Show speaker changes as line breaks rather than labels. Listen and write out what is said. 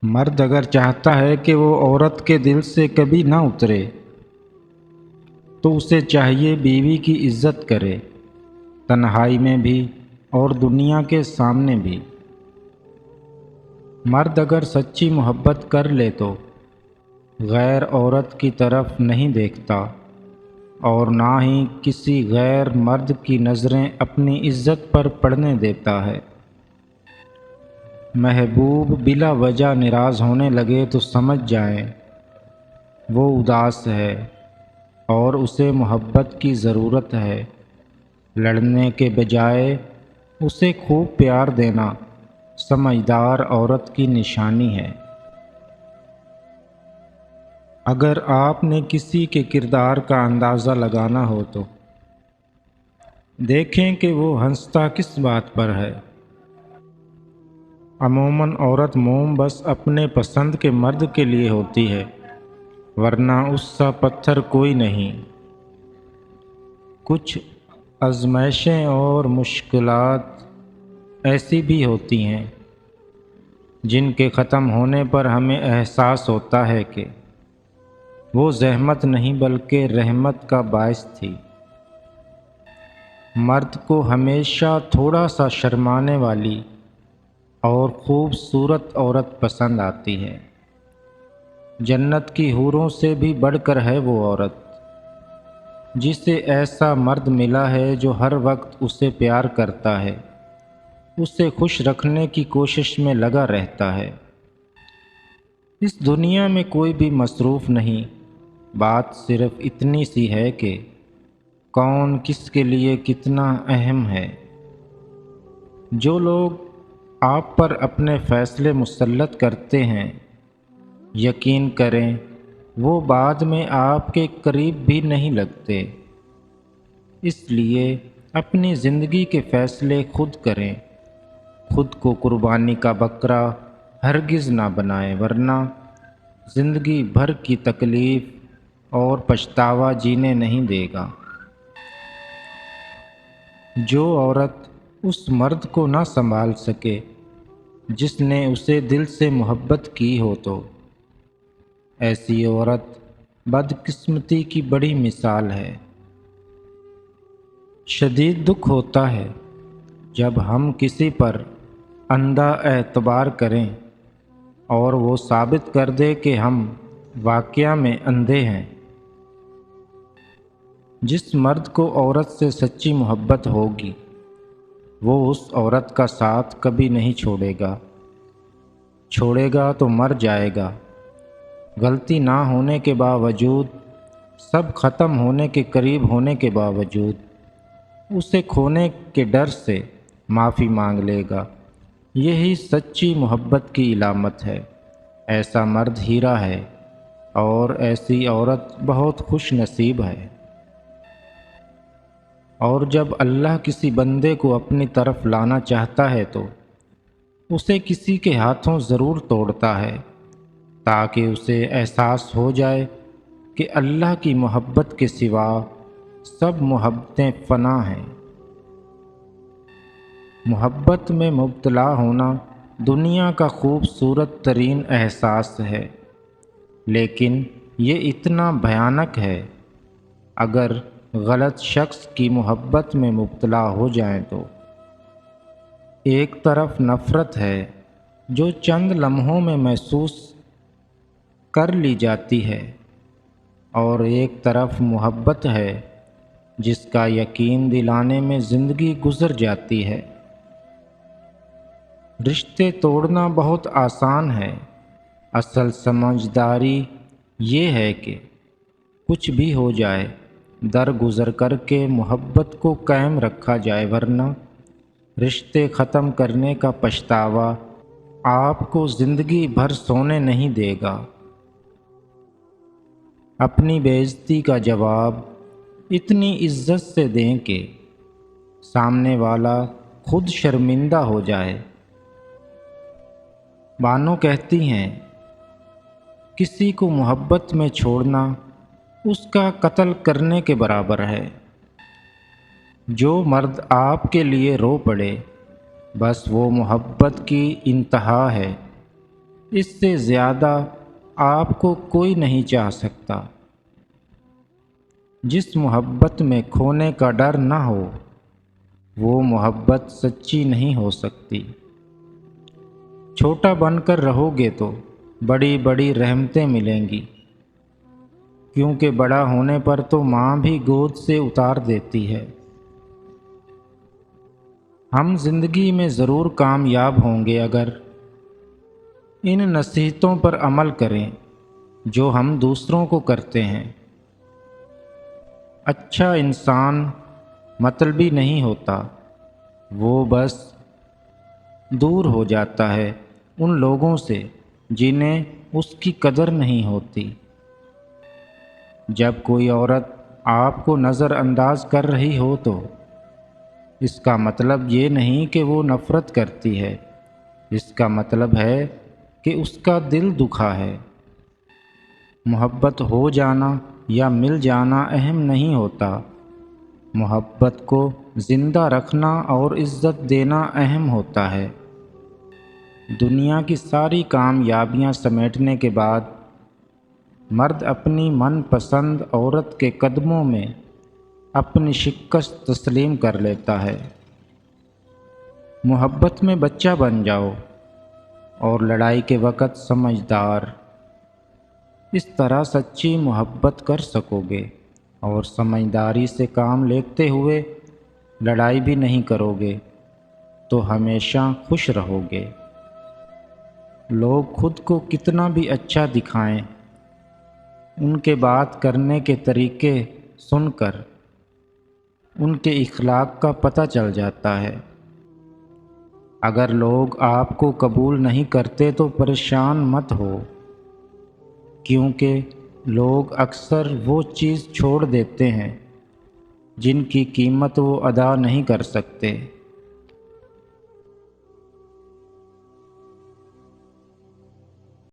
مرد اگر چاہتا ہے کہ وہ عورت کے دل سے کبھی نہ اترے تو اسے چاہیے بیوی کی عزت کرے، تنہائی میں بھی اور دنیا کے سامنے بھی۔ مرد اگر سچی محبت کر لے تو غیر عورت کی طرف نہیں دیکھتا اور نہ ہی کسی غیر مرد کی نظریں اپنی عزت پر پڑنے دیتا ہے۔ محبوب بلا وجہ ناراض ہونے لگے تو سمجھ جائیں وہ اداس ہے اور اسے محبت کی ضرورت ہے۔ لڑنے کے بجائے اسے خوب پیار دینا سمجھدار عورت کی نشانی ہے۔ اگر آپ نے کسی کے کردار کا اندازہ لگانا ہو تو دیکھیں کہ وہ ہنستا کس بات پر ہے۔ عموماً عورت موم بس اپنے پسند کے مرد کے لیے ہوتی ہے، ورنہ اس سا پتھر کوئی نہیں۔ کچھ آزمائشیں اور مشکلات ایسی بھی ہوتی ہیں جن کے ختم ہونے پر ہمیں احساس ہوتا ہے کہ وہ زحمت نہیں بلکہ رحمت کا باعث تھی۔ مرد کو ہمیشہ تھوڑا سا شرمانے والی اور خوبصورت عورت پسند آتی ہے۔ جنت کی حوروں سے بھی بڑھ کر ہے وہ عورت جسے ایسا مرد ملا ہے جو ہر وقت اسے پیار کرتا ہے، اسے خوش رکھنے کی کوشش میں لگا رہتا ہے۔ اس دنیا میں کوئی بھی مصروف نہیں، بات صرف اتنی سی ہے کہ کون کس کے لیے کتنا اہم ہے۔ جو لوگ آپ پر اپنے فیصلے مسلط کرتے ہیں، یقین کریں وہ بعد میں آپ کے قریب بھی نہیں لگتے۔ اس لیے اپنی زندگی کے فیصلے خود کریں، خود کو قربانی کا بکرا ہرگز نہ بنائیں، ورنہ زندگی بھر کی تکلیف اور پچھتاوا جینے نہیں دے گا۔ جو عورت اس مرد کو نہ سنبھال سکے جس نے اسے دل سے محبت کی ہو تو ایسی عورت بدقسمتی کی بڑی مثال ہے۔ شدید دکھ ہوتا ہے جب ہم کسی پر اندھا اعتبار کریں اور وہ ثابت کر دے کہ ہم واقعہ میں اندھے ہیں۔ جس مرد کو عورت سے سچی محبت ہوگی وہ اس عورت کا ساتھ کبھی نہیں چھوڑے گا، چھوڑے گا تو مر جائے گا۔ غلطی نہ ہونے کے باوجود، سب ختم ہونے کے قریب ہونے کے باوجود اسے کھونے کے ڈر سے معافی مانگ لے گا۔ یہی سچی محبت کی علامت ہے۔ ایسا مرد ہیرا ہے اور ایسی عورت بہت خوش نصیب ہے۔ اور جب اللہ کسی بندے کو اپنی طرف لانا چاہتا ہے تو اسے کسی کے ہاتھوں ضرور توڑتا ہے تاکہ اسے احساس ہو جائے کہ اللہ کی محبت کے سوا سب محبتیں فنا ہیں۔ محبت میں مبتلا ہونا دنیا کا خوبصورت ترین احساس ہے، لیکن یہ اتنا بھیانک ہے اگر غلط شخص کی محبت میں مبتلا ہو جائیں تو۔ ایک طرف نفرت ہے جو چند لمحوں میں محسوس کر لی جاتی ہے، اور ایک طرف محبت ہے جس کا یقین دلانے میں زندگی گزر جاتی ہے۔ رشتے توڑنا بہت آسان ہے، اصل سمجھداری یہ ہے کہ کچھ بھی ہو جائے درگزر کر کے محبت کو قائم رکھا جائے، ورنہ رشتے ختم کرنے کا پچھتاوا آپ کو زندگی بھر سونے نہیں دے گا۔ اپنی بے عزتی کا جواب اتنی عزت سے دیں کہ سامنے والا خود شرمندہ ہو جائے۔ بانو کہتی ہیں کسی کو محبت میں چھوڑنا اس کا قتل کرنے کے برابر ہے۔ جو مرد آپ کے لیے رو پڑے بس وہ محبت کی انتہا ہے۔ اس سے زیادہ آپ کو کوئی نہیں چاہ سکتا۔ جس محبت میں کھونے کا ڈر نہ ہو وہ محبت سچی نہیں ہو سکتی۔ چھوٹا بن کر رہو گے تو بڑی بڑی رحمتیں ملیں گی، کیونکہ بڑا ہونے پر تو ماں بھی گود سے اتار دیتی ہے۔ ہم زندگی میں ضرور کامیاب ہوں گے اگر ان نصیحتوں پر عمل کریں جو ہم دوسروں کو کرتے ہیں۔ اچھا انسان مطلبی نہیں ہوتا، وہ بس دور ہو جاتا ہے ان لوگوں سے جنہیں اس کی قدر نہیں ہوتی۔ جب کوئی عورت آپ کو نظر انداز کر رہی ہو تو اس کا مطلب یہ نہیں کہ وہ نفرت کرتی ہے، اس کا مطلب ہے کہ اس کا دل دکھا ہے۔ محبت ہو جانا یا مل جانا اہم نہیں ہوتا، محبت کو زندہ رکھنا اور عزت دینا اہم ہوتا ہے۔ دنیا کی ساری کامیابیاں سمیٹنے کے بعد مرد اپنی من پسند عورت کے قدموں میں اپنی شکست تسلیم کر لیتا ہے۔ محبت میں بچہ بن جاؤ اور لڑائی کے وقت سمجھدار۔ اس طرح سچی محبت کر سکو گے اور سمجھداری سے کام لیتے ہوئے لڑائی بھی نہیں کرو گے تو ہمیشہ خوش رہو گے۔ لوگ خود کو کتنا بھی اچھا دکھائیں، ان کے بات کرنے کے طریقے سن کر ان کے اخلاق کا پتہ چل جاتا ہے۔ اگر لوگ آپ کو قبول نہیں کرتے تو پریشان مت ہو، کیونکہ لوگ اکثر وہ چیز چھوڑ دیتے ہیں جن کی قیمت وہ ادا نہیں کر سکتے۔